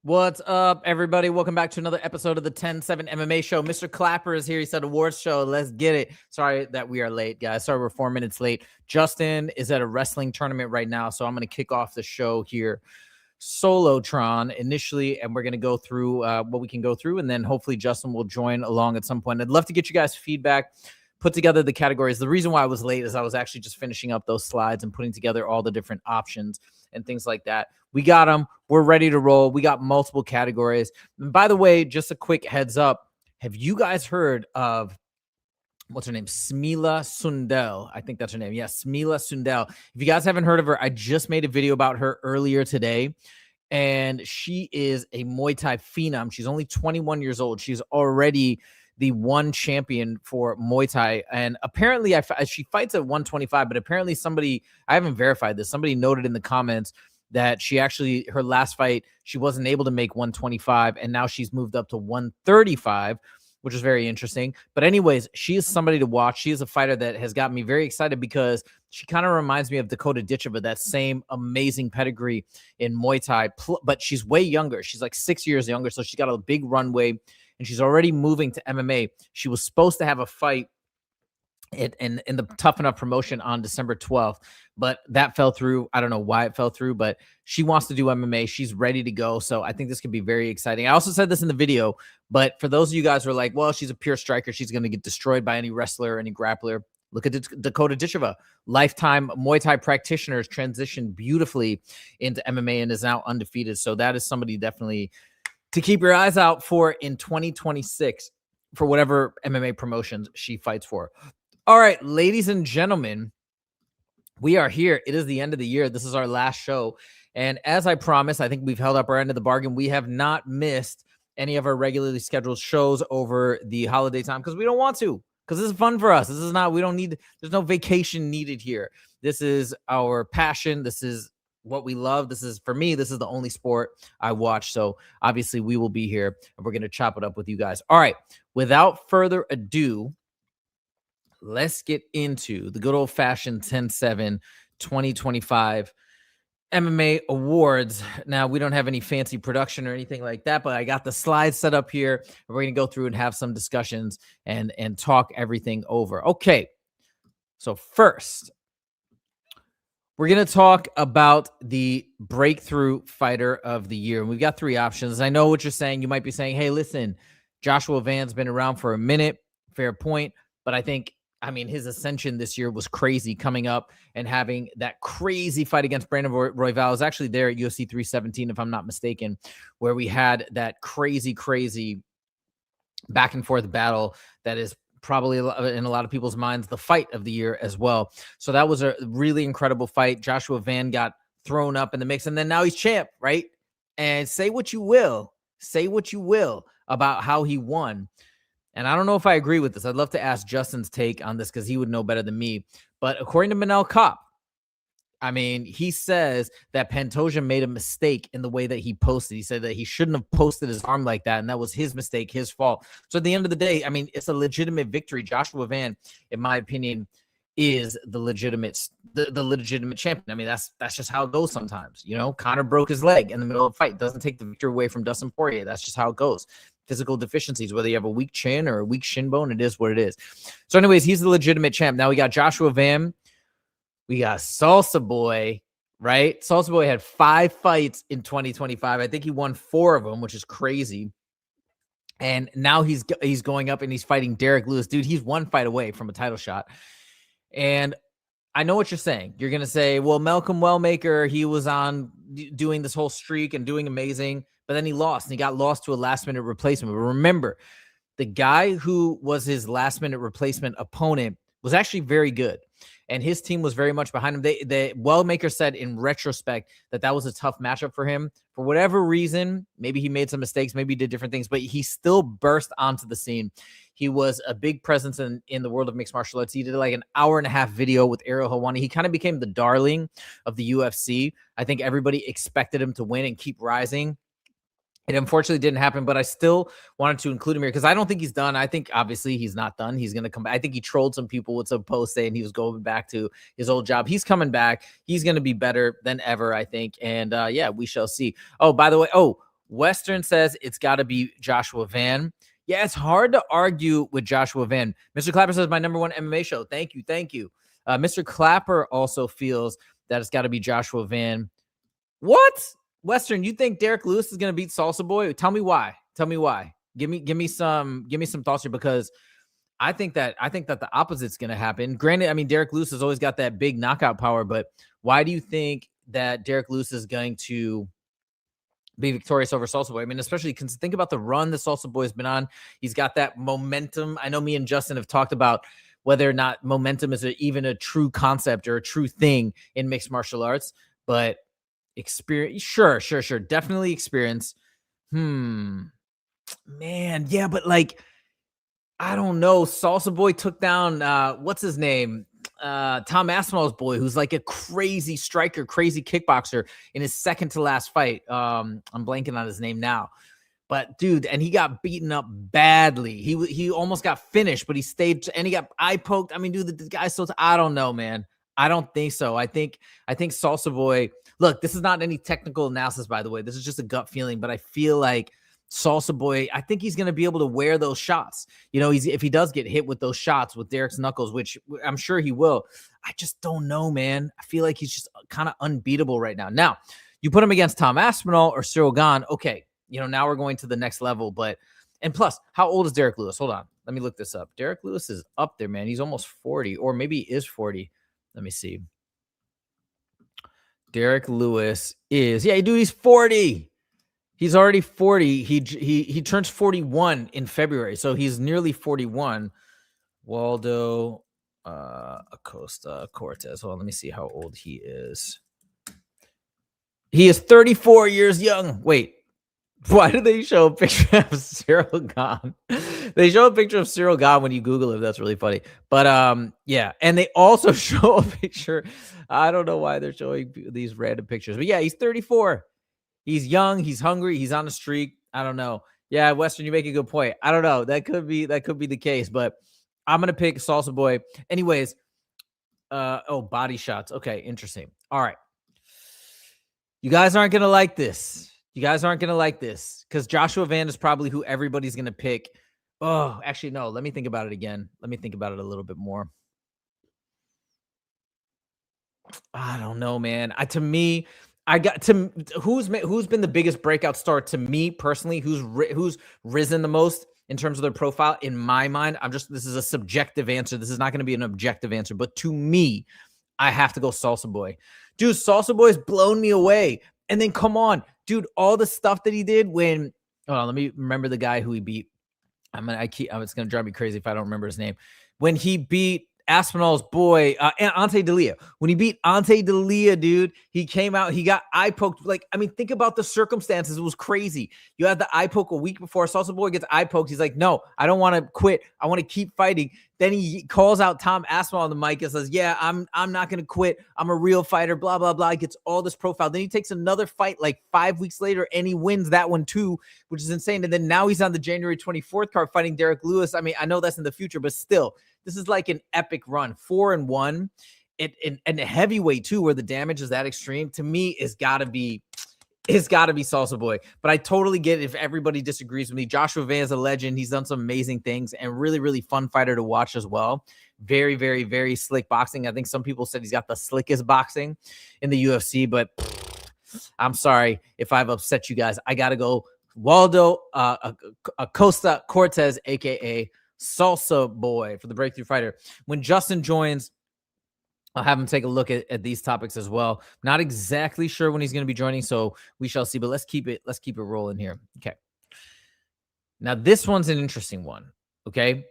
What's up, everybody? Welcome back to another episode of the 10-7 MMA show. Mr. Clapper is here. He said awards show. Let's get it. Sorry that we are late, guys. Sorry we're 4 minutes late. Justin is at a wrestling tournament right now, so I'm going to kick off the show here Solotron initially, and we're going to go through what we can go through, and then hopefully Justin will join along at some point. I'd love to get you guys feedback, put together the categories. The reason why I was late is I was actually just finishing up those slides and putting together all the different options and things like that. We got them. We're ready to roll. We got multiple categories. And by the way, just a quick heads up. Have you guys heard of, what's her name? Smila Sundell. I think that's her name. Yeah, Smila Sundell. If you guys haven't heard of her, I just made a video about her earlier today. And she is a Muay Thai phenom. She's only 21 years old. She's already the one champion for Muay Thai. And apparently she fights at 125, but apparently somebody, I haven't verified this, somebody noted in the comments that she actually, her last fight, she wasn't able to make 125, and now she's moved up to 135, which is very interesting. But anyways, she is somebody to watch. She is a fighter that has got me very excited because she kind of reminds me of Dakota Ditcheva, that same amazing pedigree in Muay Thai, but she's way younger. She's like 6 years younger, so she's got a big runway, and she's already moving to MMA. She was supposed to have a fight in the Tough Enough promotion on December 12th, but that fell through. I don't know why it fell through, but she wants to do MMA. She's ready to go. So I think this could be very exciting. I also said this in the video, but for those of you guys who are like, well, she's a pure striker, she's going to get destroyed by any wrestler or any grappler. Look at Dakota Ditcheva, lifetime Muay Thai practitioners, transitioned beautifully into MMA and is now undefeated. So that is somebody definitely to keep your eyes out for in 2026 for whatever MMA promotions she fights for. All right, ladies and gentlemen, we are here. It is the end of the year. This is our last show. And as I promised, I think we've held up our end of the bargain. We have not missed any of our regularly scheduled shows over the holiday time because we don't want to, because this is fun for us. This is not, we don't need, there's no vacation needed here. This is our passion. This is what we love. This is, for me, this is the only sport I watch. So obviously we will be here and we're going to chop it up with you guys. All right, without further ado, let's get into the good old-fashioned 10-7 2025 MMA awards. Now, we don't have any fancy production or anything like that, but I got the slides set up here. We're going to go through and have some discussions and talk everything over. Okay, so first, we're going to talk about the breakthrough fighter of the year. And we've got three options. I know what you're saying. You might be saying, hey, listen, Joshua Van's been around for a minute. Fair point. But I mean, his ascension this year was crazy, coming up and having that crazy fight against Brandon Royval. I was actually there at UFC 317, if I'm not mistaken, where we had that crazy back and forth battle that is probably in a lot of people's minds the fight of the year as well. So that was a really incredible fight. Joshua Van got thrown up in the mix, and then now he's champ, right? And say what you will about how he won. And I don't know if I agree with this. I'd love to ask Justin's take on this because he would know better than me. But according to Manel Kopp, I mean, he says that Pantoja made a mistake in the way that he posted. He said that he shouldn't have posted his arm like that, and that was his mistake, his fault. So at the end of the day, I mean, it's a legitimate victory. Joshua Van, in my opinion, is the legitimate champion. I mean, that's just how it goes sometimes. You know, Conor broke his leg in the middle of a fight. Doesn't take the victory away from Dustin Poirier. That's just how it goes. Physical deficiencies, whether you have a weak chin or a weak shin bone, it is what it is. So anyways, he's the legitimate champ. Now we got Joshua Van. We got Salsa Boy, right? Salsa Boy had 5 fights in 2025. I think he won 4 of them, which is crazy. And now he's going up and he's fighting Derek Lewis. Dude, he's 1 fight away from a title shot. And I know what you're saying. You're going to say, well, Malcolm Wellmaker, he was on doing this whole streak and doing amazing, but then he lost, and he got lost to a last-minute replacement. But remember, the guy who was his last-minute replacement opponent was actually very good, and his team was very much behind him. Wellmaker said in retrospect that was a tough matchup for him. For whatever reason, maybe he made some mistakes, maybe he did different things, but he still burst onto the scene. He was a big presence in the world of mixed martial arts. He did like an 1.5-hour video with Ariel Helwani. He kind of became the darling of the UFC. I think everybody expected him to win and keep rising. It unfortunately didn't happen, but I still wanted to include him here because I don't think he's done. I think obviously he's not done. He's going to come back. I think he trolled some people with some posts saying he was going back to his old job. He's coming back. He's going to be better than ever, I think. And yeah, we shall see. Oh, by the way, Western says it's got to be Joshua Van. Yeah, it's hard to argue with Joshua Van. Mr. Clapper says my number one MMA show. Thank you. Thank you. Mr. Clapper also feels that it's got to be Joshua Van. What? Western, you think Derek Lewis is going to beat Salsa Boy? Tell me why. Tell me why. Give me some thoughts here, because I think that the opposite's going to happen. Granted, I mean, Derek Lewis has always got that big knockout power, but why do you think that Derek Lewis is going to be victorious over Salsa Boy? I mean, especially because think about the run that Salsa Boy has been on. He's got that momentum. I know me and Justin have talked about whether or not momentum is even a true concept or a true thing in mixed martial arts, but experience, sure, definitely experience. Man, yeah, but like, I don't know. Salsa Boy took down what's his name? Tom Aspinall's boy, who's like a crazy striker, crazy kickboxer in his second to last fight. I'm blanking on his name now. But dude, and he got beaten up badly. He almost got finished, but he stayed and he got eye poked. I mean, dude, the guy still, I don't know, man. I don't think so. I think Salsa Boy, look, this is not any technical analysis, by the way. This is just a gut feeling, but I feel like Salsa Boy, I think he's going to be able to wear those shots. You know, if he does get hit with those shots with Derek's knuckles, which I'm sure he will. I just don't know, man. I feel like he's just kind of unbeatable right now. Now, you put him against Tom Aspinall or Cyril Gane, okay. You know, now we're going to the next level. But, and plus, how old is Derek Lewis? Hold on. Let me look this up. Derek Lewis is up there, man. He's almost 40, or maybe he is 40. Let me see. Derek Lewis is, yeah, dude, he's 40. He's already 40. He turns 41 in February, so he's nearly 41. Waldo Acosta Cortez. Hold on, let me see how old he is. He is 34 years young. Wait, why do they show a picture of Cyril Gane? They show a picture of Cyril Gane when you Google it. That's really funny. But yeah, and they also show a picture. I don't know why they're showing these random pictures, but yeah, he's 34. He's young. He's hungry. He's on a streak. I don't know. Yeah, Western, you make a good point. I don't know. That could be the case, but I'm gonna pick Salsa Boy. Anyways, body shots. Okay, interesting. All right, you guys aren't gonna like this. Because Joshua Van is probably who everybody's gonna pick. Oh, actually, no. Let me think about it again. Let me think about it a little bit more. I don't know, man. Who's been the biggest breakout star to me personally? Who's risen the most in terms of their profile? In my mind, this is a subjective answer. This is not going to be an objective answer. But to me, I have to go Salsa Boy. Dude, Salsa Boy's blown me away. And then come on, dude, all the stuff that he did when. Oh, let me remember the guy who he beat. It's gonna drive me crazy if I don't remember his name. When he beat Aspinall's boy, Ante D'Elia. When he beat Ante D'Elia, dude, he came out, he got eye poked. Like, I mean, think about the circumstances. It was crazy. You had the eye poke a week before. Salsa Boy gets eye poked. He's like, no, I don't want to quit. I want to keep fighting. Then he calls out Tom Aspinall on the mic and says, yeah, I'm not going to quit. I'm a real fighter, blah, blah, blah. He gets all this profile. Then he takes another fight like 5 weeks later and he wins that one too, which is insane. And then now he's on the January 24th card fighting Derek Lewis. I mean, I know that's in the future, but still, this is like an epic run, 4-1. And a heavyweight too, where the damage is that extreme. To me, it's got to be Salsa Boy. But I totally get it if everybody disagrees with me. Joshua Van is a legend. He's done some amazing things and really, really fun fighter to watch as well. Very, very, very slick boxing. I think some people said he's got the slickest boxing in the UFC, but I'm sorry if I've upset you guys. I got to go Waldo Acosta Cortez, a.k.a. Salsa Boy, for the breakthrough fighter. When Justin joins, I'll have him take a look at these topics as well. Not exactly sure when he's going to be joining, so we shall see. But let's keep it rolling here. Okay. Now this one's an interesting one. Okay.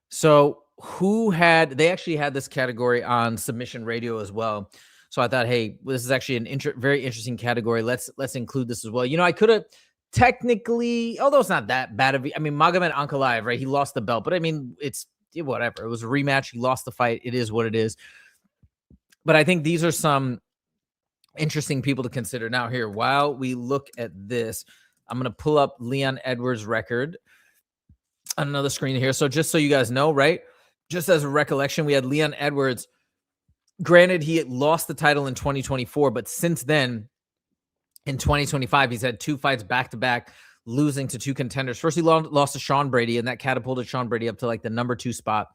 So they actually had this category on Submission Radio as well. So I thought, hey, this is actually an very interesting category. Let's include this as well. You know, I could have technically, although it's not that bad of. I mean, Magomed Ankalaev, right? He lost the belt, but I mean, it's whatever. It was a rematch. He lost the fight. It is what it is. But I think these are some interesting people to consider. Now here, while we look at this, I'm going to pull up Leon Edwards' record on another screen here. So just so you guys know, right? Just as a recollection, we had Leon Edwards. Granted, he had lost the title in 2024, but since then, In 2025, he's had 2 fights back-to-back, losing to 2 contenders. First, he lost to Sean Brady, and that catapulted Sean Brady up to like the number 2 spot.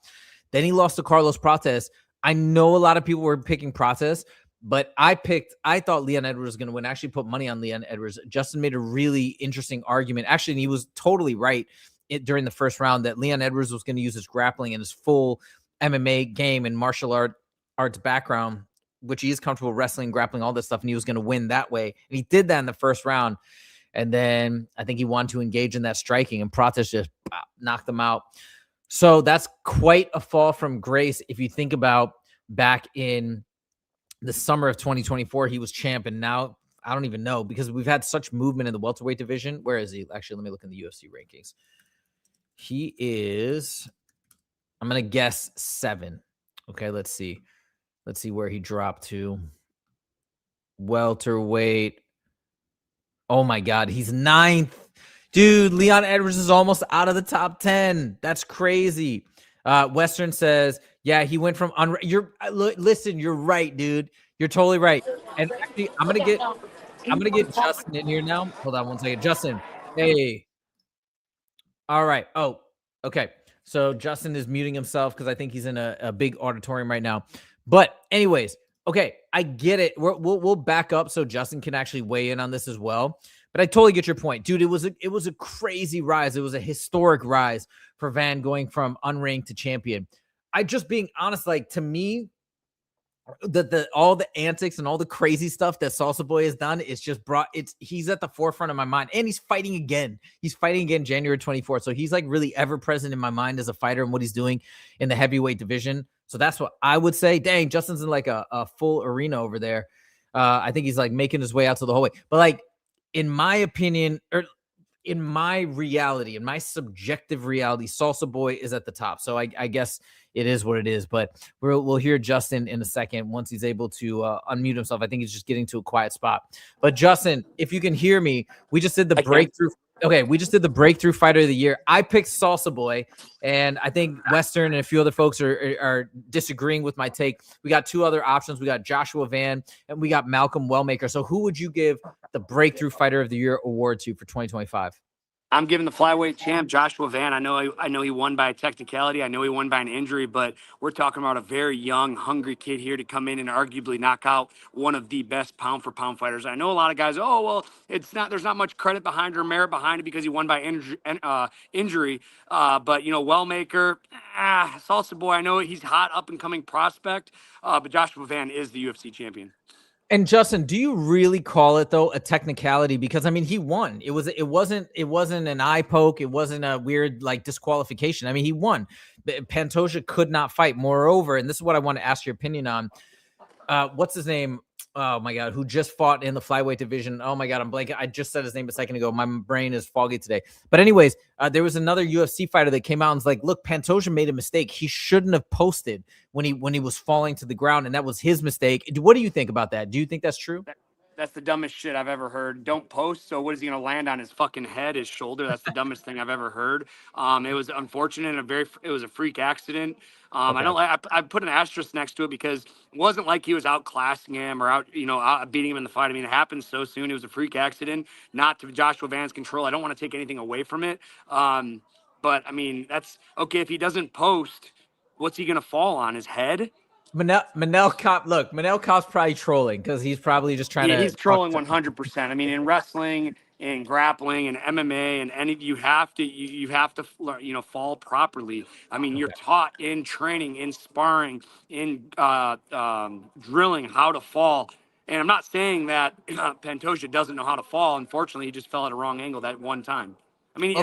Then he lost to Carlos Prates. I know a lot of people were picking Prates, but I thought Leon Edwards was going to win. I actually put money on Leon Edwards. Justin made a really interesting argument. Actually, and he was totally right during the first round that Leon Edwards was going to use his grappling and his full MMA game and martial arts background, which he is comfortable wrestling, grappling, all this stuff, and he was going to win that way. And he did that in the first round. And then I think he wanted to engage in that striking, and Prates just knocked him out. So that's quite a fall from grace. If you think about back in the summer of 2024, he was champ, and now I don't even know, because we've had such movement in the welterweight division. Where is he? Actually, let me look in the UFC rankings. He is, I'm going to guess 7. Okay, let's see. Let's see where he dropped to. Welterweight. Oh my God, he's 9th. Dude, Leon Edwards is almost out of the top 10. That's crazy. Western says, yeah, he went from listen, you're right, dude. You're totally right. And actually, I'm gonna get Justin in here now. Hold on one second. Justin, hey. All right. Oh, okay. So Justin is muting himself because I think he's in a big auditorium right now. But anyways, okay, I get it. We'll back up so Justin can actually weigh in on this as well. But I totally get your point, dude. It was a crazy rise. It was a historic rise for Van going from unranked to champion. I just being honest, like, to me, all the antics and all the crazy stuff that Salsa Boy has done is just he's at the forefront of my mind, and he's fighting again. He's fighting again January 24th. So he's like really ever present in my mind as a fighter and what he's doing in the heavyweight division. So that's what I would say. Dang, Justin's in like a full arena over there. I think he's like making his way out to the hallway. But like, in my opinion, or in my reality, in my subjective reality, Salsa Boy is at the top. So I guess it is what it is. But we'll hear Justin in a second once he's able to unmute himself. I think he's just getting to a quiet spot. But Justin, if you can hear me, we just did the breakthrough. Okay, we just did the breakthrough fighter of the year. I picked Salsa Boy, and I think Western and a few other folks are disagreeing with my take. We got 2 other options. We got Joshua Van, and we got Malcolm Wellmaker. So who would you give the breakthrough fighter of the year award to for 2025? I'm giving the flyweight champ, Joshua Van. I know he won by a technicality. I know he won by an injury, but we're talking about a very young, hungry kid here to come in and arguably knock out one of the best pound for pound fighters. I know a lot of guys, oh, well, there's not much credit behind or merit behind it because he won by injury. But, Wellmaker, Salsa Boy, I know he's hot up and coming prospect, but Joshua Van is the UFC champion. And Justin, do you really call it though a technicality? Because I mean, he won. It wasn't an eye poke. It wasn't a weird like disqualification. I mean, he won. Pantoja could not fight. Moreover, and this is what I want to ask your opinion on. What's his name? Oh my God, who just fought in the flyweight division? Oh my God, I'm blanking. I just said his name a second ago. My brain is foggy today. But anyways, there was another UFC fighter that came out and was like, look, Pantoja made a mistake. He shouldn't have posted when he was falling to the ground, and that was his mistake. What do you think about that? Do you think that's true? That's the dumbest shit I've ever heard. Don't post. So what is he going to land on? His fucking head, his shoulder? That's the dumbest thing I've ever heard. It was unfortunate. It was a freak accident. Okay. I put an asterisk next to it because it wasn't like he was outclassing him or out beating him in the fight. I mean, it happened so soon. It was a freak accident, not to Joshua Van's control. I don't want to take anything away from it. But I mean, that's okay. If he doesn't post, what's he going to fall on? His head? Manel Cop's probably trolling because he's probably just trying to. He's trolling 100%. I mean, in wrestling, in grappling, and MMA, and any you have to fall properly. I mean, you're taught in training, in sparring, in drilling how to fall. And I'm not saying that Pantoja doesn't know how to fall. Unfortunately, he just fell at a wrong angle that one time. I mean,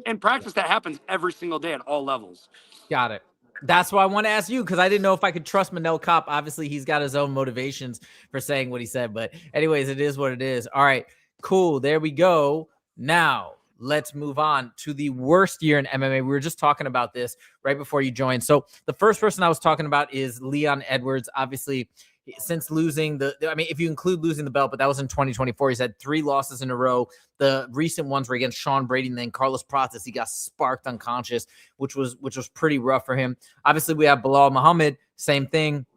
in practice, that happens every single day at all levels. Got it. That's why I want to ask you, because I didn't know if I could trust Manel Cop. Obviously, he's got his own motivations for saying what he said. But anyways, it is what it is. All right, cool. There we go. Now, let's move on to the worst year in MMA. We were just talking about this right before you joined. So the first person I was talking about is Leon Edwards. Obviously, since losing if you include losing the belt, but that was in 2024. He's had 3 losses in a row. The recent ones were against Sean Brady and then Carlos Prates. He got sparked unconscious, which was pretty rough for him. Obviously, we have Bilal Muhammad, same thing.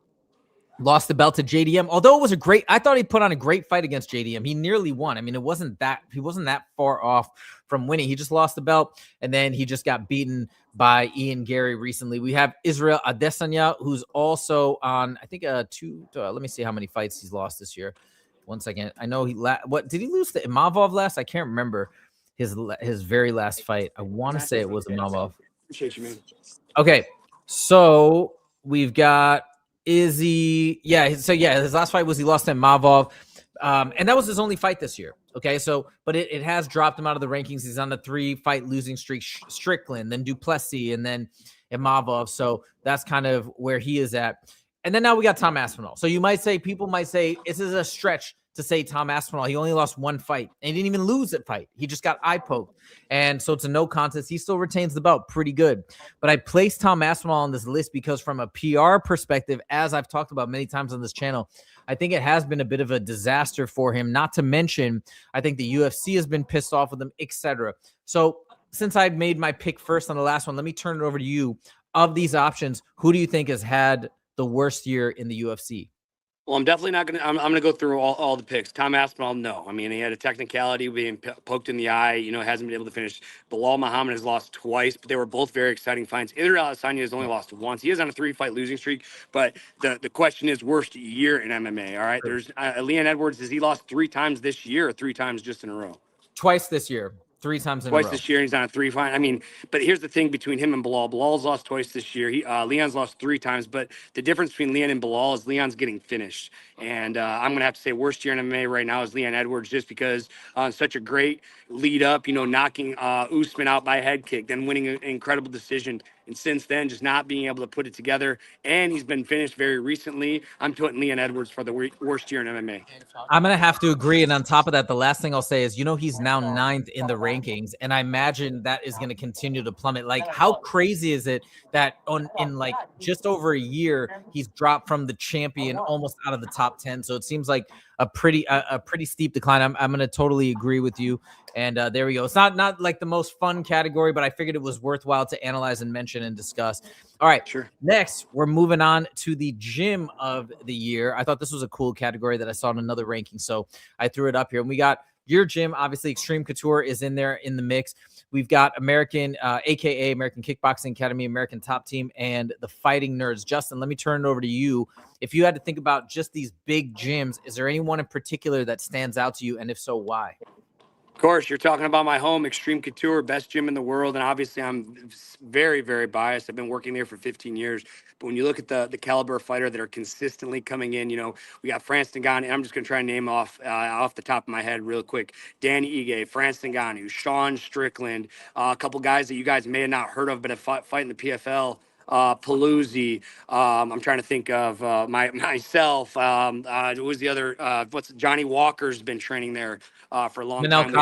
lost the belt to JDM. Although it was I thought he put on a great fight against JDM. He nearly won. I mean, he wasn't that far off from winning. He just lost the belt, and then he just got beaten by Ian Gary recently. We have Israel Adesanya, who's also on, I think, let me see how many fights he's lost this year. 1 second. I know what did he lose to Imavov last? I can't remember his very last fight. I want to say it was Imavov. Appreciate you, man. Okay, so we've got Izzy. Yeah, so his last fight was he lost to Imavov. And that was his only fight this year. Okay, so but it has dropped him out of the rankings. He's on a 3-fight losing streak. Strickland, then Duplessis, and then Imavov. So that's kind of where he is at. And then now we got Tom Aspinall. So people might say this is a stretch to say Tom Aspinall. He only lost 1 fight, and he didn't even lose that fight. He just got eye poked. And so it's a no contest. He still retains the belt pretty good. But I placed Tom Aspinall on this list because from a PR perspective, as I've talked about many times on this channel, I think it has been a bit of a disaster for him. Not to mention, I think the UFC has been pissed off with him, etc. So since I made my pick first on the last one, let me turn it over to you. Of these options, who do you think has had the worst year in the UFC? Well, I'm definitely not going to – I'm going to go through all the picks. Tom Aspinall, no. I mean, he had a technicality being poked in the eye. Hasn't been able to finish. Bilal Muhammad has lost twice, but they were both very exciting fights. Israel Adesanya has only lost once. He is on a 3-fight losing streak, but the question is worst year in MMA, all right? There's Leon Edwards, has he lost 3 times this year or 3 times just in a row? Twice this year. 3 times in a row. Twice this year, he's on a 3-fight. I mean, but here's the thing between him and Bilal. Bilal's lost twice this year. Leon's lost 3 times, but the difference between Leon and Bilal is Leon's getting finished. And I'm going to have to say worst year in MMA right now is Leon Edwards, just because such a great lead up, knocking Usman out by a head kick, then winning an incredible decision. And since then, just not being able to put it together. And he's been finished very recently. I'm putting Leon Edwards for the worst year in MMA. I'm going to have to agree. And on top of that, the last thing I'll say is, he's now 9th in the rankings. And I imagine that is going to continue to plummet. Like, how crazy is it that in like just over a year, he's dropped from the champion almost out of the top 10. So it seems like a pretty steep decline. I'm going to totally agree with you. And there we go. It's not like the most fun category, but I figured it was worthwhile to analyze and mention and discuss. All right. Sure. Next, we're moving on to the gym of the year. I thought this was a cool category that I saw in another ranking, so I threw it up here. And we got your gym. Obviously, Extreme Couture is in there in the mix. We've got American, AKA American Kickboxing Academy, American Top Team, and the Fighting Nerds. Justin, let me turn it over to you. If you had to think about just these big gyms, is there anyone in particular that stands out to you? And if so, why? Of course, you're talking about my home, Extreme Couture, best gym in the world. And obviously, I'm very, very biased. I've been working there for 15 years. But when you look at the caliber of fighter that are consistently coming in, we got France Ngannou. I'm just going to try and name off the top of my head real quick. Danny Ige, France Ngannou, Sean Strickland, a couple guys that you guys may have not heard of, but have fought in the PFL. Paluzzi. I'm trying to think of myself. Who was the other? Johnny Walker's been training there for a long time.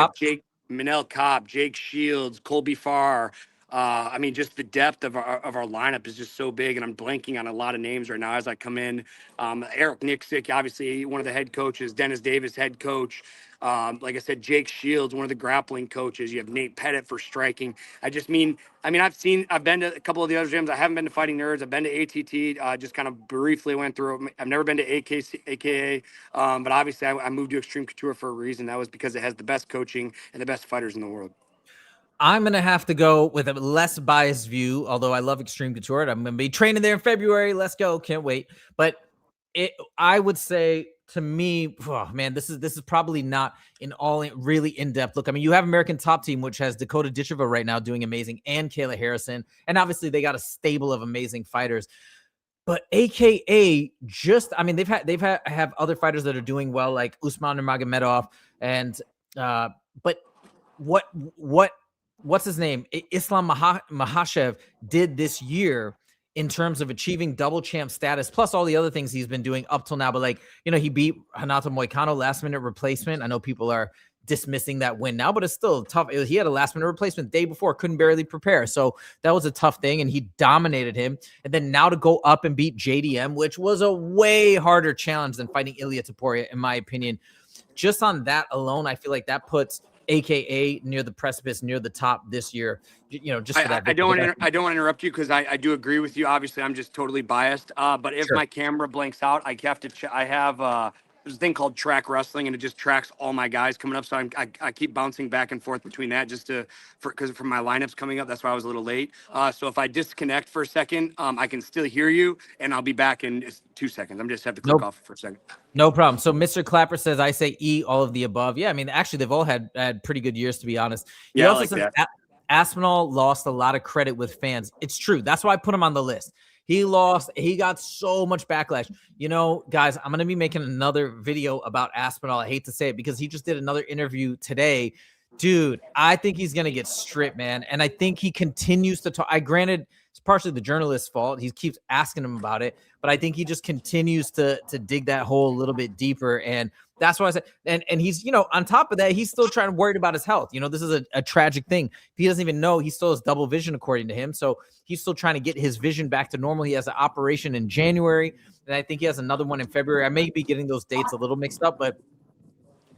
Manel Kopp, Jake Shields, Colby Farr. I mean, just the depth of our lineup is just so big, and I'm blanking on a lot of names right now as I come in. Eric Nixick, obviously one of the head coaches. Dennis Davis, head coach. Like I said, Jake Shields, one of the grappling coaches. You have Nate Pettit for striking. I've been to a couple of the other gyms. I haven't been to Fighting Nerds. I've been to ATT. Just kind of briefly went through it. I've never been to AKA. But obviously I moved to Extreme Couture for a reason. That was because it has the best coaching and the best fighters in the world. I'm going to have to go with a less biased view, although I love Extreme Couture. I'm going to be training there in February. Let's go. Can't wait. But I would say, to me, oh man, this is probably not really in-depth look. I mean, you have American Top Team, which has Dakota Ditcheva right now doing amazing, and Kayla Harrison, and obviously they got a stable of amazing fighters. But AKA have other fighters that are doing well, like Usman Nurmagomedov, and but what's his name? Islam Makhachev did this year in terms of achieving double champ status, plus all the other things he's been doing up till now. But he beat Renato Moicano, last minute replacement. I know people are dismissing that win now, but it's still tough. He had a last minute replacement the day before, couldn't barely prepare. So that was a tough thing, and he dominated him. And then now to go up and beat JDM, which was a way harder challenge than fighting Ilia Topuria, in my opinion. Just on that alone, I feel like that puts aka near the precipice, near the top this year. Just for that. I don't want to interrupt you because I do agree with you. Obviously, I'm just totally biased. But if my camera blanks out, I have to. I have there's a thing called track wrestling, and it just tracks all my guys coming up. So I keep bouncing back and forth between that because from my lineups coming up. That's why I was a little late. So if I disconnect for a second, I can still hear you, and I'll be back in 2 seconds. I'm just have to click off for a second. No problem. So Mr. Clapper says, I say E, all of the above. Yeah, I mean, actually, they've all had pretty good years, to be honest. He also says Aspinall lost a lot of credit with fans. It's true. That's why I put him on the list. He got so much backlash. Guys, I'm going to be making another video about Aspinall. I hate to say it because he just did another interview today. Dude, I think he's going to get stripped, man. And I think he continues to talk. Granted, it's partially the journalist's fault. He keeps asking him about it, but I think he just continues to dig that hole a little bit deeper. And that's why I said, and he's, on top of that, he's still trying to worry about his health. This is a tragic thing. He doesn't even know he still has double vision, according to him. So he's still trying to get his vision back to normal. He has an operation in January, and I think he has another one in February. I may be getting those dates a little mixed up, but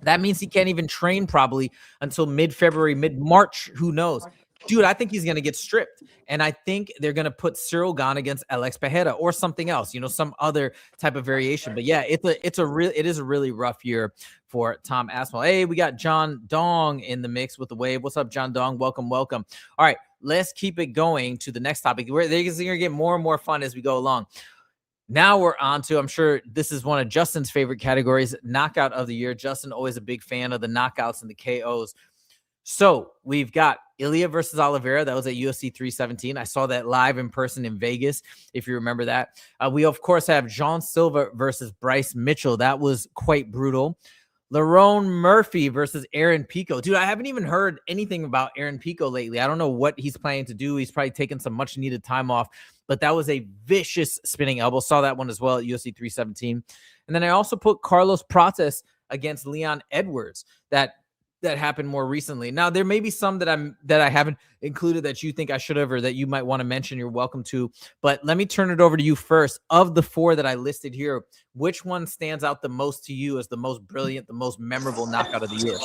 that means he can't even train probably until mid-February, mid-March. Who knows? Dude, I think he's going to get stripped. And I think they're going to put Cyril Gane against Alex Pereira or something else, some other type of variation. But yeah, it is a really rough year for Tom Aspinall. Hey, we got John Dong in the mix with the wave. What's up, John Dong? Welcome. All right, let's keep it going to the next topic. They're going to get more and more fun as we go along. Now we're on to, I'm sure this is one of Justin's favorite categories, knockout of the year. Justin, always a big fan of the knockouts and the KOs. So we've got Ilya versus Oliveira. That was at UFC 317. I saw that live in person in Vegas, if you remember that. We, of course, have Jean Silva versus Bryce Mitchell. That was quite brutal. Lerone Murphy versus Aaron Pico. Dude, I haven't even heard anything about Aaron Pico lately. I don't know what he's planning to do. He's probably taking some much-needed time off. But that was a vicious spinning elbow. Saw that one as well at UFC 317. And then I also put Carlos Prates against Leon Edwards. That happened more recently. Now, there may be some that I haven't included that you think I should have or that you might want to mention. You're welcome to. But let me turn it over to you first. Of the four that I listed here, which one stands out the most to you as the most brilliant, the most memorable knockout of the year?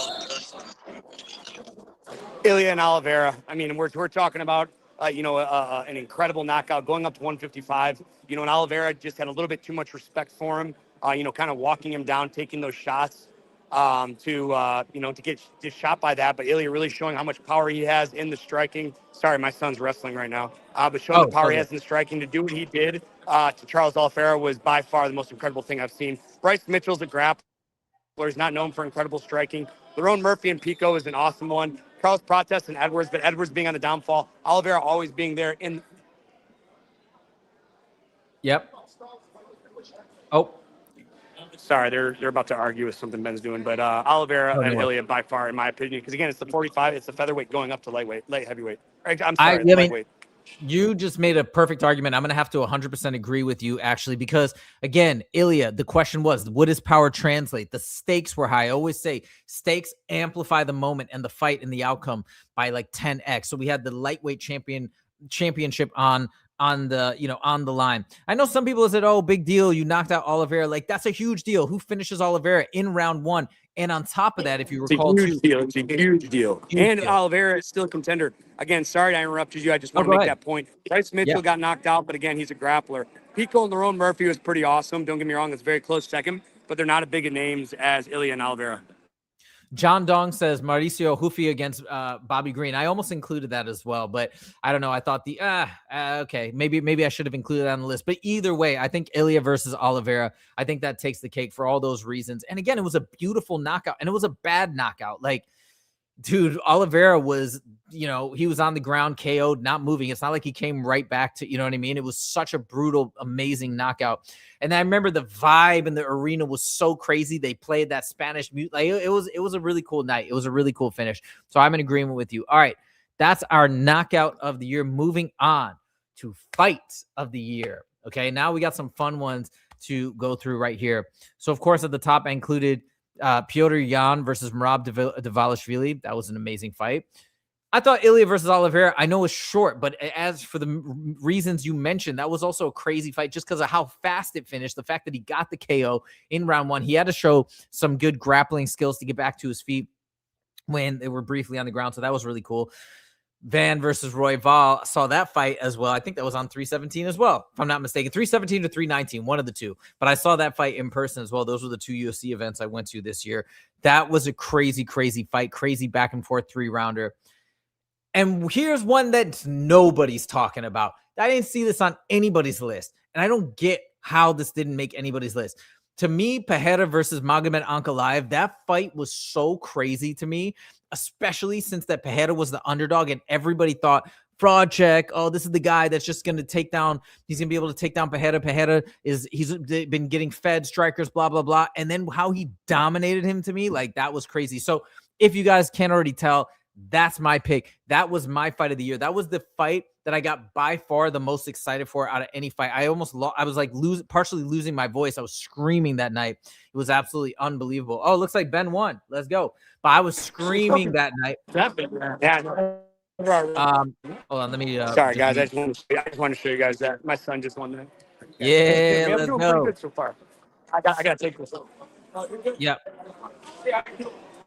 Ilya and Oliveira. I mean, we're talking about an incredible knockout going up to 155. And Oliveira just had a little bit too much respect for him. Kind of walking him down, taking those shots to get just shot by that. But Ilya really showing how much power he has in the striking. Sorry, my son's wrestling right now. But showing the power he has in the striking to do what he did to Charles Oliveira was by far the most incredible thing I've seen. Bryce Mitchell's a grappler. He's not known for incredible striking. Lerone Murphy and Pico is an awesome one. Carlos Prates and Edwards, but Edwards being on the downfall. Oliveira always being there in. Yep. Oh. Sorry, they're about to argue with something Ben's doing, but Oliveira and Ilya by far, in my opinion, because again, it's the 45, it's the featherweight going up to light heavyweight. I'm sorry, lightweight. You just made a perfect argument. I'm going to have to 100% agree with you, actually, because, again, Ilya, the question was, what does power translate? The stakes were high. I always say stakes amplify the moment and the fight and the outcome by like 10x. So we had the lightweight championship on the line. I know some people said, oh, big deal, you knocked out Oliveira. Like, that's a huge deal. Who finishes Oliveira in round one? And on top of that, if you recall, it's a huge deal. And Oliveira is still a contender. Again, sorry I interrupted you. I just want to make that point. Bryce Mitchell got knocked out, but again, he's a grappler. Pico and Lerone Murphy was pretty awesome. Don't get me wrong, it's a very close second, but they're not as big of names as Ilya and Oliveira. John Dong says Mauricio Hufi against Bobby Green. I almost included that as well, but I don't know. I thought okay, maybe I should have included that on the list. But either way, I think Ilya versus Oliveira, I think that takes the cake for all those reasons. And again, it was a beautiful knockout, and it was a bad knockout. Like, dude, Oliveira was, he was on the ground, KO'd, not moving. It's not like he came right back to, you know what I mean? It was such a brutal, amazing knockout. And I remember the vibe in the arena was so crazy. They played that Spanish mute. Like, it was a really cool night. It was a really cool finish. So I'm in agreement with you. All right. That's our knockout of the year. Moving on to fight of the year. Okay. Now we got some fun ones to go through right here. So of course, at the top, I included Piotr Yan versus Merab Dvalishvili. That was an amazing fight. I thought Ilya versus Oliveira, I know, was short, but as for the reasons you mentioned, that was also a crazy fight just because of how fast it finished. The fact that he got the KO in round one, he had to show some good grappling skills to get back to his feet. when they were briefly on the ground. So that was really cool. Van versus Royval, saw that fight as well. I think that was on 317 as well, if I'm not mistaken. 317 to 319, one of the two. But I saw that fight in person as well. Those were the two UFC events I went to this year. That was a crazy, crazy fight. Crazy back and forth 3-rounder. And here's one that nobody's talking about. I didn't see this on anybody's list. And I don't get how this didn't make anybody's list. To me, Pereira versus Magomed Ankalaev, that fight was so crazy to me, especially since that Pereira was the underdog and everybody thought, fraud check, oh, this is the guy that's just going to take down, he's going to be able to take down Pereira. Pereira he's been getting fed strikers, blah, blah, blah. And then how he dominated him, to me, like, that was crazy. So if you guys can't already tell, that's my pick. That was my fight of the year. That was the fight that I got by far the most excited for out of any fight. I almost I was like partially losing my voice. I was screaming that night. It was absolutely unbelievable. Oh, it looks like Ben won. Let's go. But I was screaming that night. Hold on, let me sorry guys, I just want to show you guys that my son just won that. Yeah, let's doing go. pretty good so far. I gotta take this. Yep.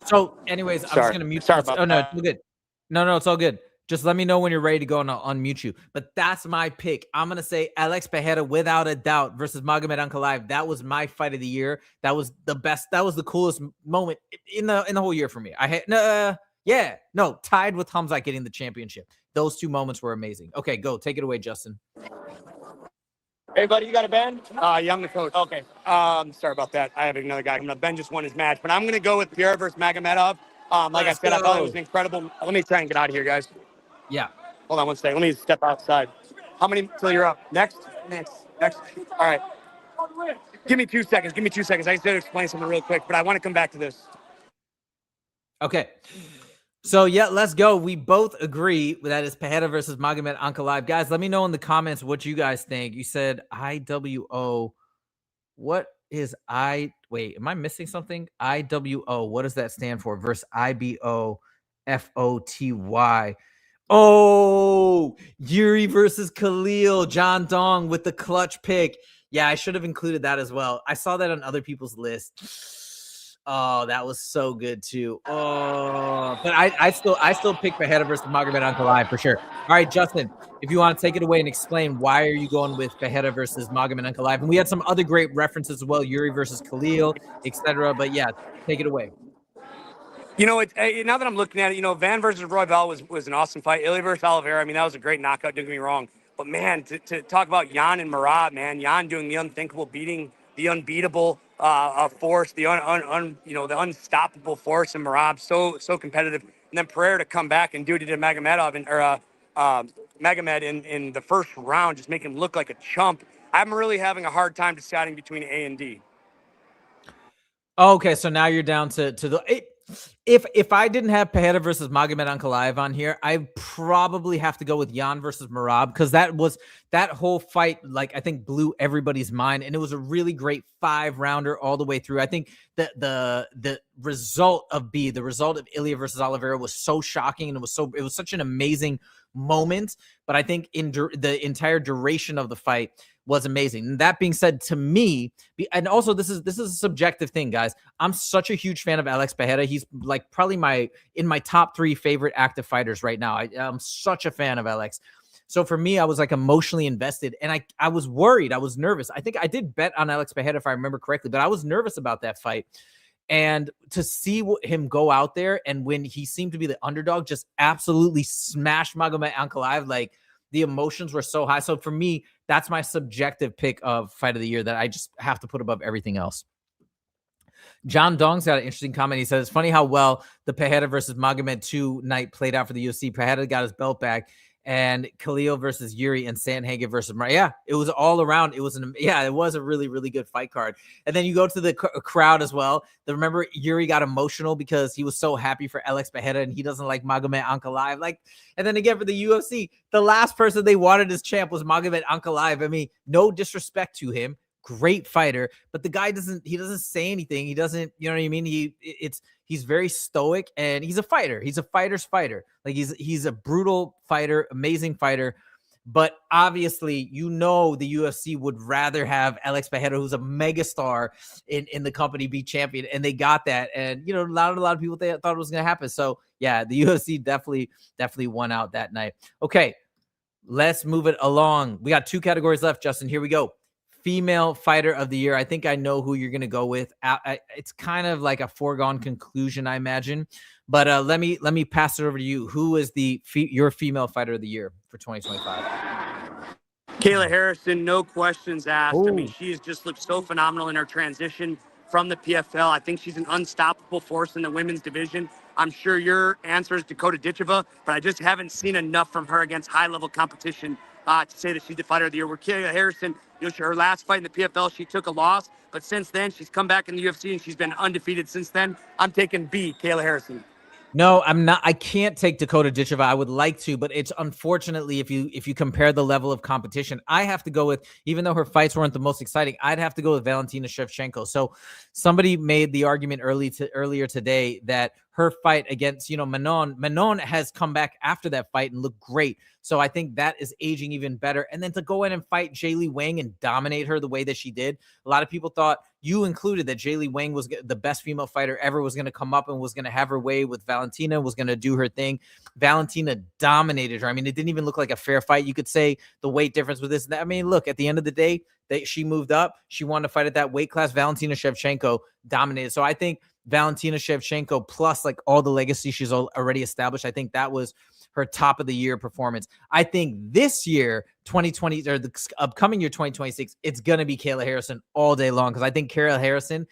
So, anyways, I'm just gonna mute. Sorry about no, that. it's all good. No, it's all good. Just let me know when you're ready to go, and I'll unmute you. But that's my pick. I'm gonna say Alex Pereira without a doubt versus Magomed Ankalaev. That was my fight of the year. That was the best. That was the coolest moment in the whole year for me. I had tied with Hamzat getting the championship. Those two moments were amazing. Okay, go take it away, Justin. Hey, buddy, you got a Ben? Yeah, I'm the coach. Okay. Sorry about that. I have another guy coming up. Ben just won his match, but I'm going to go with Pierre versus Magomedov. Like I said, I thought it was incredible. Let me try and get out of here, guys. Yeah. Hold on one second. Let me step outside. How many till you're up? Next. All right. Give me 2 seconds. I just got to explain something real quick, but I want to come back to this. Okay. So, yeah, let's go. We both agree that it's Pereira versus Magomed Ankalaev. Guys, let me know in the comments what you guys think. You said IWO. What is wait, am I missing something? IWO. What does that stand for? Versus IBO FOTY. Oh, Yuri versus Khalil. John Dong with the clutch pick. Yeah, I should have included that as well. I saw that on other people's list. Oh, that was so good too. Oh, but I still pick Pereira versus Magomed Ankalaev for sure. All right, Justin, if you want to take it away and explain why are you going with Pereira versus Magomed Ankalaev, and we had some other great references as well, Yuri versus Khalil, etc. But yeah, take it away. You know, now that I'm looking at it, Van versus Royval was an awesome fight. Ilya versus Oliveira, I mean, that was a great knockout. Don't get me wrong, but man, to talk about Jan and Merab, man, Jan doing the unthinkable, beating the unbeatable force, the the unstoppable force in Merab, so competitive, and then Pereira to come back and do it to Magomedov Magomed in the first round, just make him look like a chump. I'm really having a hard time deciding between A and D. Okay, so now you're down to the. If I didn't have Pereira versus Magomed Ankalaev on here, I probably have to go with Jan versus Merab, because that whole fight, like, I think blew everybody's mind, and it was a really great 5-rounder all the way through. I think that the result of Ilya versus Oliveira was so shocking, and it was such an amazing moment. But I think in the entire duration of the fight was amazing. And that being said, to me, and also this is a subjective thing, guys. I'm such a huge fan of Alex Pereira. He's like probably in my top 3 favorite active fighters right now. I'm such a fan of Alex. So for me, I was like emotionally invested, and I was worried. I was nervous. I think I did bet on Alex Pereira, if I remember correctly, but I was nervous about that fight. And to see him go out there, and when he seemed to be the underdog, just absolutely smash Magomed Ankalaev, like, the emotions were so high. So for me, that's my subjective pick of fight of the year that I just have to put above everything else. John Dong's got an interesting comment. He says, it's funny how well the Pereira versus Magomed 2 night played out for the UFC. Pereira got his belt back, and Khalil versus Yuri and Sandhagen versus Yeah, it was all around. It was a really, really good fight card. And then you go to the crowd as well. Remember, Yuri got emotional because he was so happy for Alex Pereira, and he doesn't like Magomed Ankalaev. And then again, for the UFC, the last person they wanted as champ was Magomed Ankalaev. I mean, no disrespect to him. Great fighter, but the guy doesn't say anything. He doesn't, you know what I mean? He's very stoic, and he's a fighter. He's a fighter's fighter. Like, he's a brutal fighter, amazing fighter. But obviously, the UFC would rather have Alex Pereira, who's a megastar in the company, be champion, and they got that. And not a lot of people thought it was going to happen. So yeah, the UFC definitely won out that night. Okay, let's move it along. We got 2 categories left, Justin. Here we go. Female fighter of the year. I think I know who you're going to go with. It's kind of like a foregone conclusion, I imagine. But let me pass it over to you. Who is your female fighter of the year for 2025? Kayla Harrison, no questions asked. Ooh. I mean, she has just looked so phenomenal in her transition from the PFL. I think she's an unstoppable force in the women's division. I'm sure your answer is Dakota Ditcheva, but I just haven't seen enough from her against high-level competition to say that she's the fighter of the year. Where Kayla Harrison, her last fight in the PFL, she took a loss, but since then, she's come back in the UFC, and she's been undefeated since then. I'm taking B, Kayla Harrison. No, I'm not. I can't take Dakota Ditcheva. I would like to, but it's unfortunately, if you compare the level of competition, I have to go with, even though her fights weren't the most exciting, I'd have to go with Valentina Shevchenko. So somebody made the argument earlier today that her fight against, Manon has come back after that fight and looked great. So I think that is aging even better. And then to go in and fight Jaylee Wang and dominate her the way that she did, a lot of people thought, you included, that Jaylee Wang was the best female fighter ever, was going to come up and was going to have her way with Valentina, was going to do her thing. Valentina dominated her. I mean, it didn't even look like a fair fight. You could say the weight difference with this and that. I mean, look, at the end of the day, she moved up. She wanted to fight at that weight class. Valentina Shevchenko dominated. So I think Valentina Shevchenko, plus like all the legacy she's already established, I think that was her top of the year performance. I think this year, 2020, or the upcoming year, 2026, it's going to be Kayla Harrison all day long. Cause I think Kayla Harrison,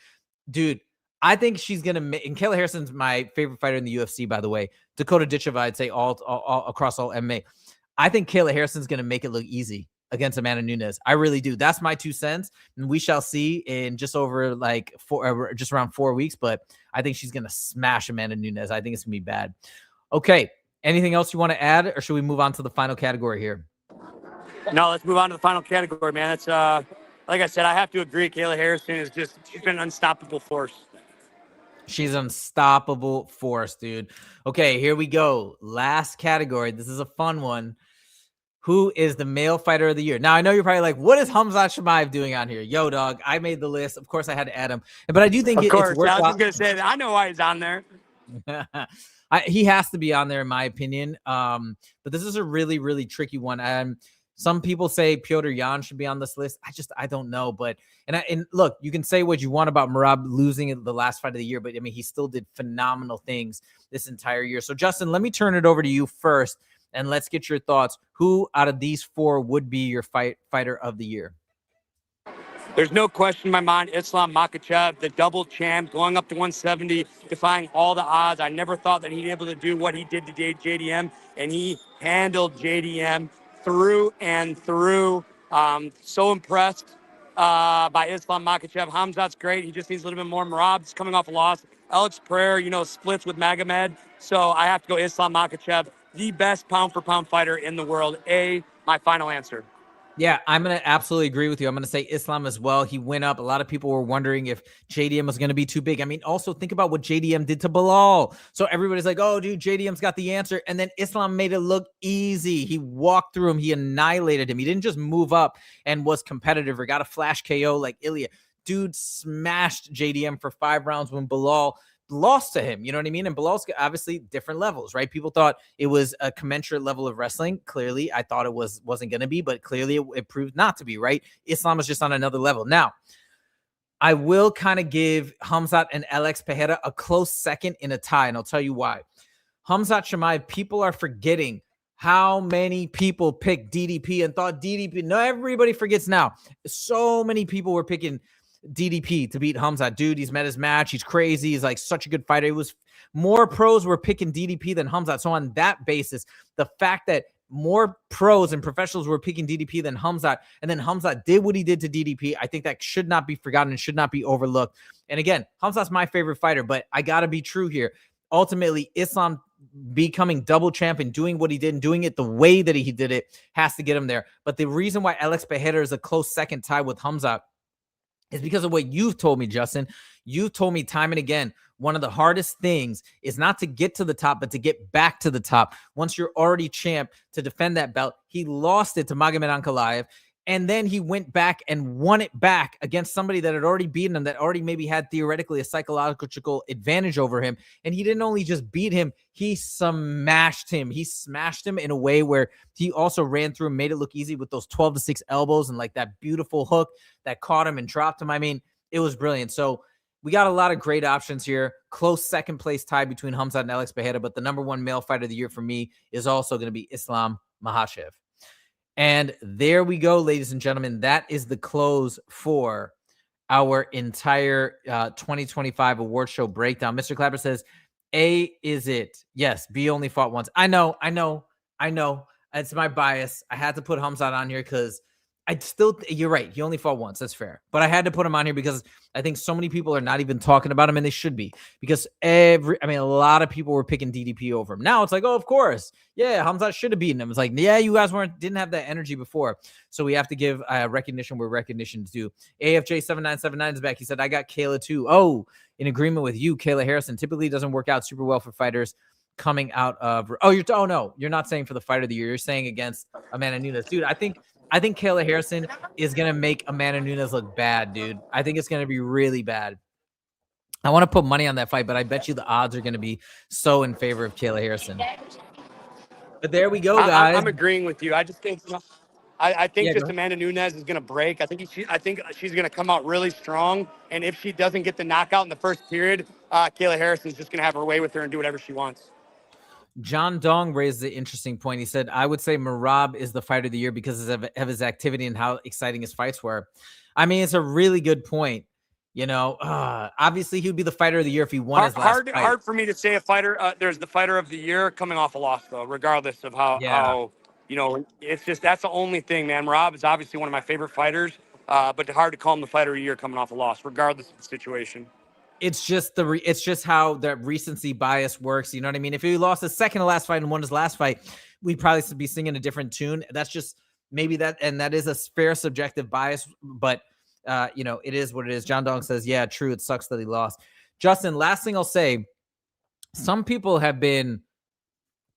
dude, I think she's going to make, and Kayla Harrison's my favorite fighter in the UFC, by the way. Dakota Ditcheva, I'd say all across all MMA. I think Kayla Harrison's going to make it look easy against Amanda Nunes. I really do. That's my 2 cents. And we shall see in just over just around 4 weeks, but I think she's going to smash Amanda Nunes. I think it's going to be bad. Okay. Anything else you want to add, or should we move on to the final category here? No, let's move on to the final category, man. It's like I said, I have to agree. Kayla Harrison she's been an unstoppable force. She's an unstoppable force, dude. Okay, here we go. Last category. This is a fun one. Who is the male fighter of the year? Now, I know you're probably like, what is Khamzat Chimaev doing on here? Yo, dog, I made the list. Of course, I had to add him. But I do think it's worth it. I was just going to say that. I know why he's on there. He has to be on there, in my opinion. But this is a really, really tricky one. Some people say Petr Yan should be on this list. I don't know. But and look, you can say what you want about Merab losing the last fight of the year, but I mean, he still did phenomenal things this entire year. So, Justin, let me turn it over to you first, and let's get your thoughts. Who out of these 4 would be your fighter of the year? There's no question in my mind, Islam Makhachev, the double champ, going up to 170, defying all the odds. I never thought that he'd be able to do what he did to JDM, and he handled JDM through and through. So impressed by Islam Makhachev. Khamzat's great. He just needs a little bit more. Merab's coming off a loss. Alex Pereira, splits with Magomed. So I have to go Islam Makhachev, the best pound-for-pound fighter in the world. My final answer. Yeah, I'm going to absolutely agree with you. I'm going to say Islam as well. He went up. A lot of people were wondering if JDM was going to be too big. I mean, also think about what JDM did to Bilal. So everybody's like, oh, dude, JDM's got the answer. And then Islam made it look easy. He walked through him. He annihilated him. He didn't just move up and was competitive or got a flash KO like Ilya. Dude smashed JDM for 5 rounds when Bilal lost to him. You know what I mean? And Bilal's obviously different levels, right? People thought it was a commensurate level of wrestling. Clearly, I thought it wasn't going to be, but clearly it proved not to be, right? Islam is just on another level. Now, I will kind of give Khamzat and Alex Pereira a close second in a tie, and I'll tell you why. Khamzat Chimaev, people are forgetting how many people picked DDP and thought DDP. No, everybody forgets now. So many people were picking DDP to beat Khamzat. Dude, he's met his match. He's crazy. He's like such a good fighter. It was more pros were picking DDP than Khamzat. So on that basis, the fact that more pros and professionals were picking DDP than Khamzat, and then Khamzat did what he did to DDP, I think that should not be forgotten and should not be overlooked. And again, Khamzat's my favorite fighter, but I got to be true here. Ultimately, Islam becoming double champ and doing what he did and doing it the way that he did it has to get him there. But the reason why Alex Pereira is a close second tie with Khamzat is because of what you've told me, Justin. You've told me time and again, one of the hardest things is not to get to the top, but to get back to the top. Once you're already champ, to defend that belt. He lost it to Magomed Ankalaev. And then he went back and won it back against somebody that had already beaten him, that already maybe had theoretically a psychological advantage over him. And he didn't only just beat him, he smashed him. He smashed him in a way where he also ran through and made it look easy with those 12-6 elbows and like that beautiful hook that caught him and dropped him. I mean, it was brilliant. So we got a lot of great options here. Close second place tie between Khamzat and Alex Pereira, but the number one male fighter of the year for me is also going to be Islam Makhachev. And there we go, ladies and gentlemen. That is the close for our entire 2025 award show breakdown. Mr. Clapper says, A is it. Yes, B only fought once. I know. It's my bias. I had to put Khamzat on here because you're right. He only fought once. That's fair. But I had to put him on here because I think so many people are not even talking about him, and they should be, because a lot of people were picking DDP over him. Now it's like, oh, of course. Yeah, Khamzat should have beaten him. It's like, yeah, you guys didn't have that energy before. So we have to give recognition where recognition's due. AFJ7979 is back. He said, I got Kayla too. Oh, in agreement with you, Kayla Harrison. Typically doesn't work out super well for fighters coming out of, no, you're not saying for the fight of the year. You're saying against Amanda Nunes. Dude, I think Kayla Harrison is going to make Amanda Nunes look bad, dude. I think it's going to be really bad. I want to put money on that fight, but I bet you the odds are going to be so in favor of Kayla Harrison. But there we go, guys. I'm agreeing with you. I just think Amanda Nunes is going to break. I think she's going to come out really strong. And if she doesn't get the knockout in the first period, Kayla Harrison is just going to have her way with her and do whatever she wants. John Dong raised an interesting point. He said, I would say Merab is the fighter of the year because of his activity and how exciting his fights were. I mean, it's a really good point. You know, obviously he would be the fighter of the year if he won his last fight. Hard for me to say a fighter. There's the fighter of the year coming off a loss, though, regardless of how it's just, that's the only thing, man. Merab is obviously one of my favorite fighters, but hard to call him the fighter of the year coming off a loss, regardless of the situation. It's just how that recency bias works. You know what I mean? If he lost his second to last fight and won his last fight, we'd probably be singing a different tune. That's just maybe that, and that is a fair subjective bias, but it is what it is. John Dong says, yeah, true. It sucks that he lost. Justin, last thing I'll say, some people have been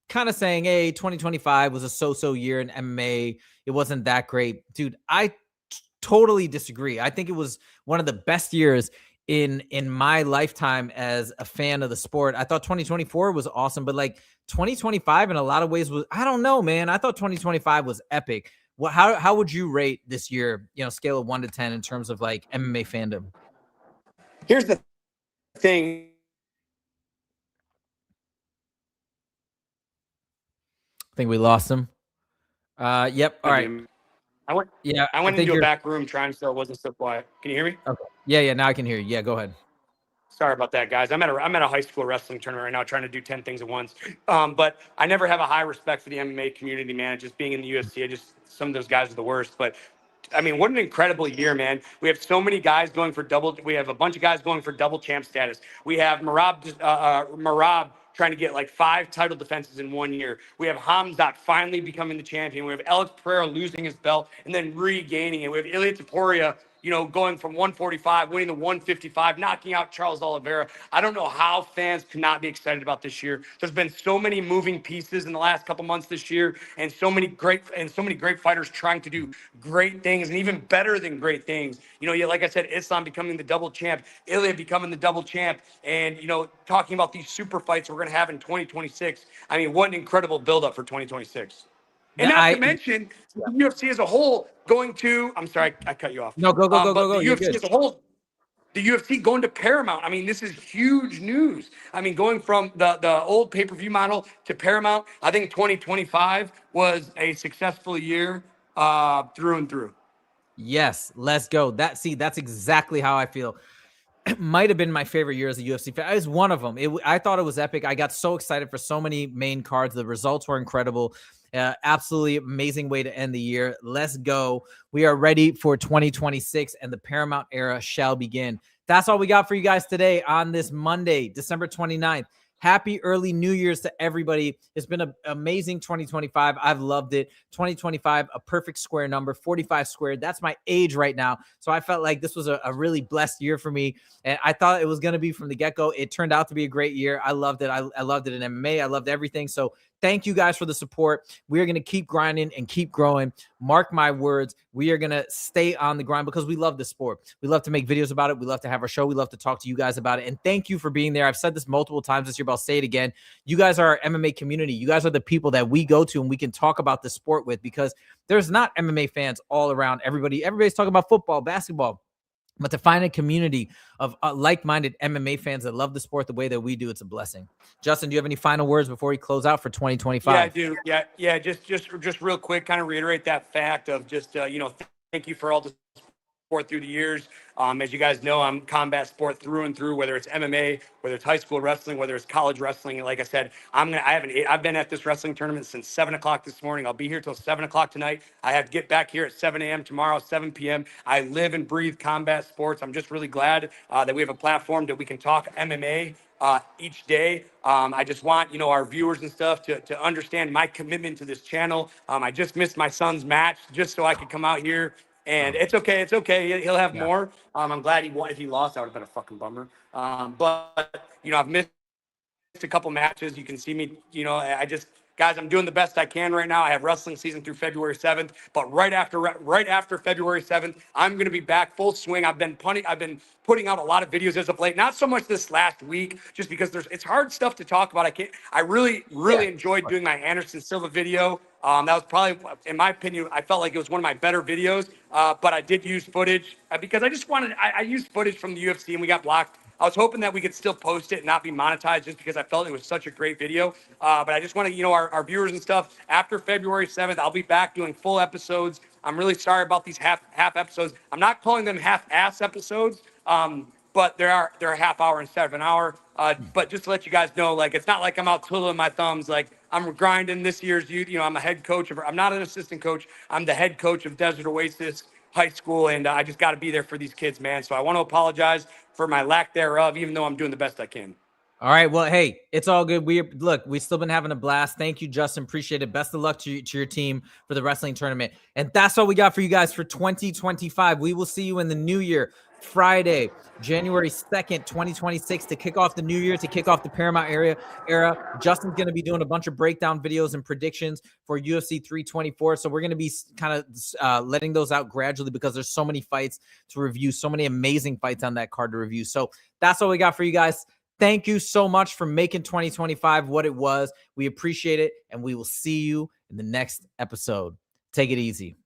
kind of saying, hey, 2025 was a so-so year in MMA. It wasn't that great. Dude, I totally disagree. I think it was one of the best years in my lifetime as a fan of the sport. I thought 2024 was awesome, but like 2025 in a lot of ways was, I don't know, man. I thought 2025 was epic. How would you rate this year, scale of 1 to 10 in terms of like MMA fandom? Here's the thing. I think we lost him. Yep. All right. I went into a back room trying, so it wasn't so quiet. Can you hear me? Okay. Yeah. Now I can hear you. Yeah, go ahead. Sorry about that, guys. I'm at a high school wrestling tournament right now, trying to do 10 things at once. But I never have a high respect for the MMA community, man. Just being in the UFC, some of those guys are the worst. But I mean, what an incredible year, man. We have so many guys going for double. We have a bunch of guys going for double champ status. We have Merab trying to get like 5 title defenses in 1 year. We have Khamzat finally becoming the champion. We have Alex Pereira losing his belt and then regaining it. We have Ilia Topuria, going from 145, winning the 155, knocking out Charles Oliveira. I don't know how fans could not be excited about this year. There's been so many moving pieces in the last couple months this year, and so many great fighters trying to do great things and even better than great things. Like I said, Islam becoming the double champ, Ilia becoming the double champ, and talking about these super fights we're going to have in 2026. I mean, what an incredible buildup for 2026. And not to mention, the UFC as a whole going to, I'm sorry, I cut you off. No, go. The UFC as a whole, the UFC going to Paramount. I mean, this is huge news. I mean, going from the old pay-per-view model to Paramount, I think 2025 was a successful year through and through. Yes, let's go. That's exactly how I feel. It might have been my favorite year as a UFC fan. It was one of them. I thought it was epic. I got so excited for so many main cards. The results were incredible. Absolutely amazing way to end the year. Let's go. We are ready for 2026 and the Paramount era shall begin. That's all we got for you guys today on this Monday, December 29th. Happy early New Year's to everybody. It's been an amazing 2025. I've loved it. 2025, a perfect square number, 45 squared. That's my age right now. So I felt like this was a really blessed year for me. And I thought it was going to be from the get-go. It turned out to be a great year. I loved it. I loved it in MMA. I loved everything. So thank you guys for the support. We are going to keep grinding and keep growing. Mark my words. We are going to stay on the grind because we love the sport. We love to make videos about it. We love to have our show. We love to talk to you guys about it. And thank you for being there. I've said this multiple times this year, but I'll say it again. You guys are our MMA community. You guys are the people that we go to and we can talk about the sport with, because there's not MMA fans all around. Everybody's talking about football, basketball. But to find a community of like-minded MMA fans that love the sport the way that we do, it's a blessing. Justin, do you have any final words before we close out for 2025? Yeah, I do. Yeah. Just real quick, kind of reiterate that fact of just thank you for all the support through the years. As you guys know, I'm combat sport through and through, whether it's MMA, whether it's high school wrestling, whether it's college wrestling. And like I said, I've been at this wrestling tournament since 7 o'clock this morning. I'll be here till 7 o'clock tonight. I have to get back here at 7 a.m. tomorrow, 7 p.m. I live and breathe combat sports. I'm just really glad that we have a platform that we can talk MMA each day. I just want, our viewers and stuff to understand my commitment to this channel. I just missed my son's match just so I could come out here. And it's okay. It's okay. He'll have more. I'm glad he won. If he lost, that would have been a fucking bummer. But I've missed a couple matches. You can see me, guys, I'm doing the best I can right now. I have wrestling season through February 7th, but right after February 7th, I'm going to be back full swing. I've been putting out a lot of videos as of late, not so much this last week, just because it's hard stuff to talk about. I really enjoyed doing my Anderson Silva video. That was probably, in my opinion, I felt like it was one of my better videos, but I did use footage because I used footage from the UFC and we got blocked. I was hoping that we could still post it and not be monetized just because I felt it was such a great video. But I just want to, our viewers and stuff, after February 7th, I'll be back doing full episodes. I'm really sorry about these half episodes. I'm not calling them half-ass episodes, but they're a half hour instead of an hour. But just to let you guys know, it's not like I'm out twiddling my thumbs. I'm grinding this year's youth. I'm a head coach I'm not an assistant coach. I'm the head coach of Desert Oasis High School, and I just got to be there for these kids, man. So I want to apologize for my lack thereof, even though I'm doing the best I can. All right. Well, hey, it's all good. We've still been having a blast. Thank you, Justin. Appreciate it. Best of luck to your team for the wrestling tournament. And that's all we got for you guys for 2025. We will see you in the new year, Friday, January 2nd, 2026, to kick off the new year, to kick off the Paramount era. Justin's going to be doing a bunch of breakdown videos and predictions for UFC 324. So we're going to be kind of letting those out gradually because there's so many fights to review, so many amazing fights on that card to review. So that's all we got for you guys. Thank you so much for making 2025 what it was. We appreciate it, and we will see you in the next episode. Take it easy.